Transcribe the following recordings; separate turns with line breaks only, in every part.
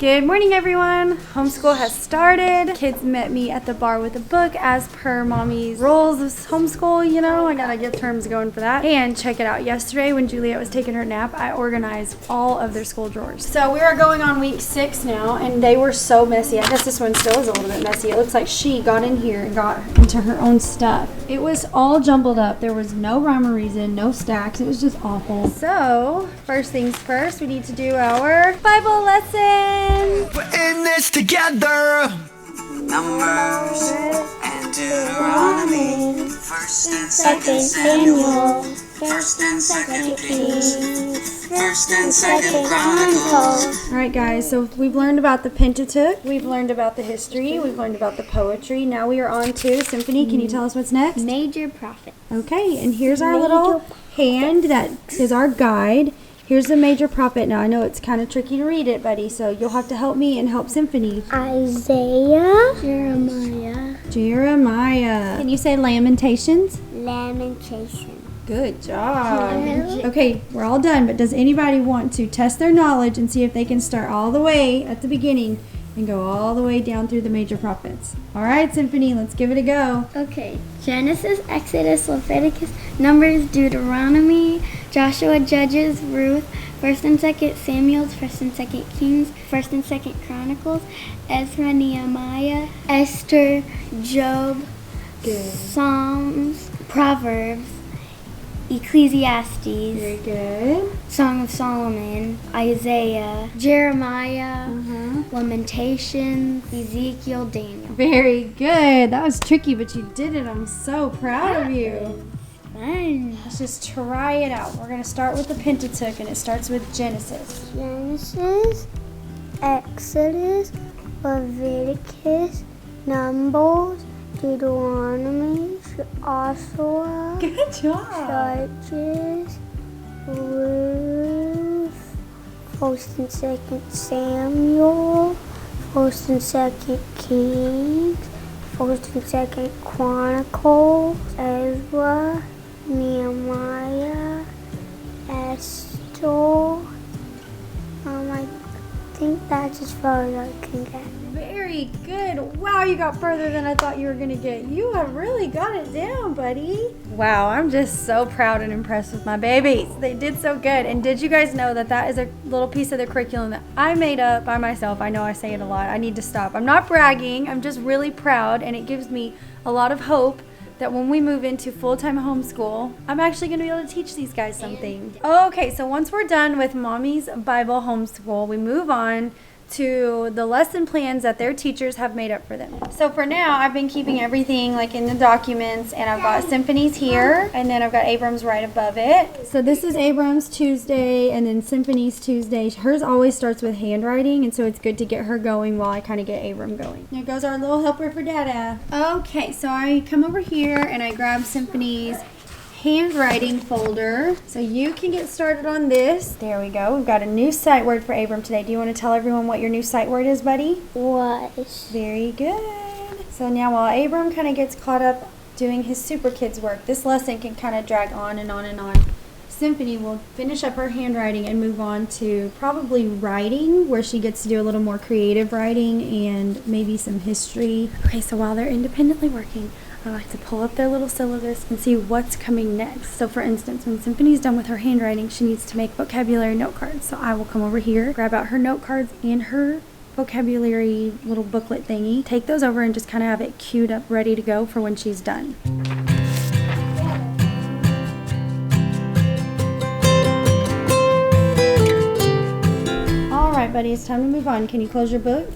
Good morning, everyone. Homeschool has started. Kids met me at the bar with a book as per mommy's rules of homeschool. You know, I gotta get terms going for that. And check it out. Yesterday when Juliet was taking her nap, I organized all of their school drawers. So we are going on week 6 now, and they were so messy. I guess this one still is a little bit messy. It looks like she got in here and got into her own stuff. It was all jumbled up. There was no rhyme or reason, no stacks. It was just awful. So first things first, we need to do our Bible lesson.
We're in this together.
Numbers and Deuteronomy, 1st and 2nd Samuel, 1st and 2nd Kings, 1st and 2nd Chronicles.
All right, guys, so we've learned about the Pentateuch, we've learned about the history, we've learned about the poetry. Now we are on to Symphony. Can you tell us what's next?
Major prophet.
Okay, and here's our little hand that is our guide. Here's the major prophet. Now, I know it's kind of tricky to read it, buddy, so you'll have to help me and help Symphony.
Isaiah. Jeremiah.
Can you say Lamentations?
Lamentation.
Good job. Okay, we're all done, but does anybody want to test their knowledge and see if they can start all the way at the beginning and go all the way down through the major prophets? All right, Symphony, let's give it a go.
Okay. Genesis, Exodus, Leviticus, Numbers, Deuteronomy, Joshua, Judges, Ruth, 1st and 2nd Samuel, 1st and 2nd Kings, 1st and 2nd Chronicles, Ezra, Nehemiah, Esther, Job, Psalms, Proverbs, Ecclesiastes,
Very good.
Song of Solomon, Isaiah, Jeremiah, Lamentations, Ezekiel, Daniel.
Very good. That was tricky, but you did it. I'm so proud of you.
Fun.
Let's just try it out. We're going to start with the Pentateuch, and it starts with Genesis.
Genesis, Exodus, Leviticus, Numbers, Deuteronomy, Joshua,
Good job.
Judges, Ruth, 1st and 2nd Samuel, 1st and 2nd Kings, 1st and 2nd Chronicles, Ezra, Nehemiah, Esther. I think that's as far as I can get.
Very good. Wow, you got further than I thought you were going to get. You have really got it down, buddy. Wow, I'm just so proud and impressed with my babies. They did so good. And did you guys know that that is a little piece of the curriculum that I made up by myself? I know I say it a lot. I need to stop. I'm not bragging. I'm just really proud, and it gives me a lot of hope that when we move into full-time homeschool, I'm actually going to be able to teach these guys something. Okay, so once we're done with Mommy's Bible homeschool, we move on to the lesson plans that their teachers have made up for them. So for now, I've been keeping everything like in the documents, and I've got Symphony's here, and then I've got Abram's right above it. So this is Abram's Tuesday, and then Symphony's Tuesday. Hers always starts with handwriting, and so it's good to get her going while I kind of get Abram going. There goes our little helper for Dada. Okay, so I come over here and I grab Symphony's handwriting folder, so you can get started on this. There we go. We've got a new sight word for Abram today. Do you want to tell everyone what your new sight word is, buddy?
Was.
Very good. So now while Abram kind of gets caught up doing his Super Kids work, this lesson can kind of drag on and on and on. Symphony will finish up her handwriting and move on to probably writing, where she gets to do a little more creative writing and maybe some history. Okay, so while they're independently working, I like to pull up their little syllabus and see what's coming next. So for instance, when Symphony's done with her handwriting, she needs to make vocabulary note cards. So I will come over here, grab out her note cards and her vocabulary little booklet thingy, take those over and just kind of have it queued up, ready to go for when she's done. All right, buddy, it's time to move on. Can you close your book?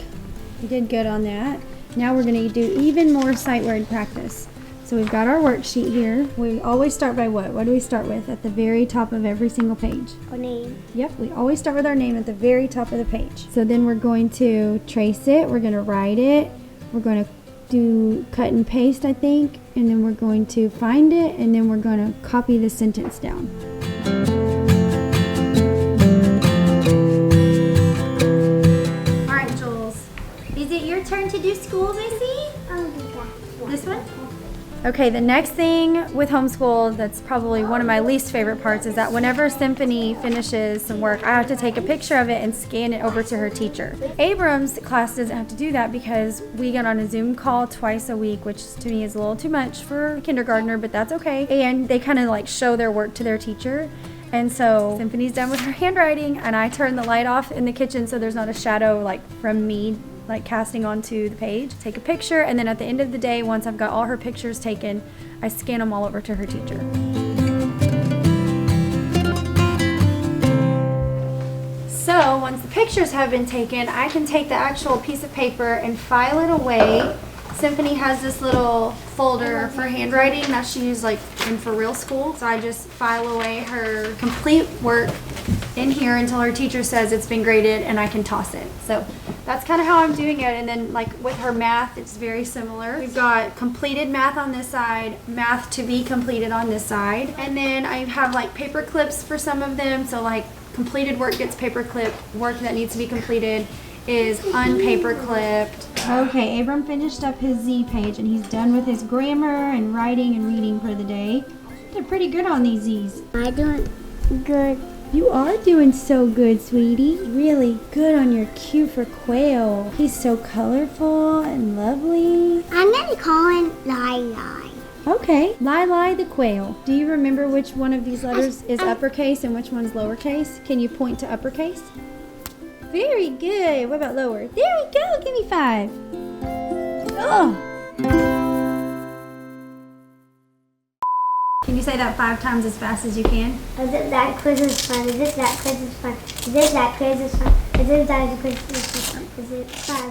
You did good on that. Now we're going to do even more sight word practice. So we've got our worksheet here. We always start by what? What do we start with at the very top of every single page?
Our name.
Yep, we always start with our name at the very top of the page. So then we're going to trace it. We're going to write it. We're going to do cut and paste, I think. And then we're going to find it. And then we're going to copy the sentence down. Is it your turn to do schools, I see?
Oh,
This one? Okay, the next thing with homeschool that's probably one of my least favorite parts is that whenever Symphony finishes some work, I have to take a picture of it and scan it over to her teacher. Abram's class doesn't have to do that because we get on a Zoom call twice a week, which to me is a little too much for a kindergartner, but that's okay. And they kind of like show their work to their teacher. And so Symphony's done with her handwriting, and I turn the light off in the kitchen so there's not a shadow like from me like casting onto the page. Take a picture, and then at the end of the day, once I've got all her pictures taken, I scan them all over to her teacher. So once the pictures have been taken, I can take the actual piece of paper and file it away. Symphony has this little folder for handwriting that she used like in for real school. So I just file away her complete work in here until her teacher says it's been graded and I can toss it. So that's kind of how I'm doing it. And then like with her math, it's very similar. We've got completed math on this side, math to be completed on this side. And then I have like paper clips for some of them. So like completed work gets paper clipped, work that needs to be completed is unpaper clipped. Okay, Abram finished up his Z page and he's done with his grammar and writing and reading for the day. They're pretty good on these Z's.
I'm doing good.
You are doing so good, sweetie. Really good on your Q for quail. He's so colorful and lovely.
I'm going to call him Lai.
Okay, Lai the quail. Do you remember which one of these letters is uppercase and which one's lowercase? Can you point to uppercase? Very good. What about lower? There we go. Give me 5. Oh. Can you say that 5 times as fast as you can?
As if that quiz is fun. As if that quiz is fun. As if that quiz is fun. As if that quiz is fun. As if fun.